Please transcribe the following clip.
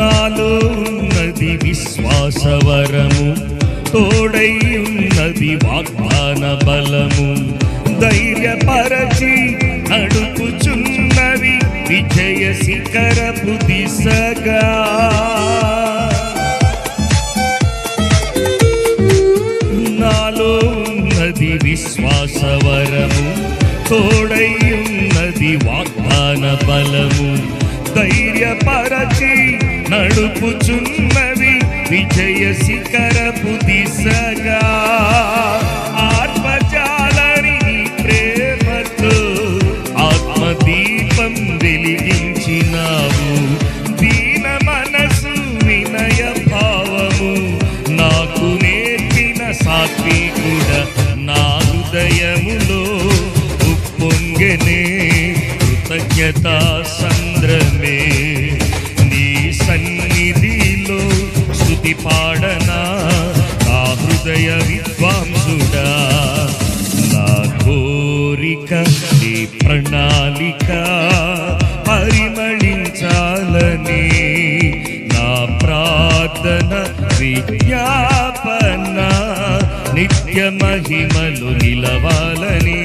నాలో ఉన్నది విశ్వాసవరము, తోడై ఉన్నది వాగ్దాన బలము. ధైర్యపరచి నడుపుచున్నవి విజయ శిఖరపు దిశగా. నాలో ఉన్నది విశ్వాసవరము, తోడై ఉన్నది వాగ్దాన బలము. ధైర్యపరచి నడుపుచున్నవి విజయ శిఖరపు దిశగా. ఆత్మజాలని ప్రేమతో ఆత్మదీపం వెలిగించినావు. దీన మనసు వినయ భావము నాకు నేర్పిన సాత్వికుడ. నా హృదయములో ఉప్పొంగెనే కృతజ్ఞతా సంద్రమే. నీ సన్నిధిలో స్తుతి పాడనా నా హృదయ విద్వాంసుడా. నా కోరిక నీ ప్రణాళిక పరిమళించాలని, నా ప్రార్థన విజ్ఞాపన నిత్య మహిమలు నిలవాలని.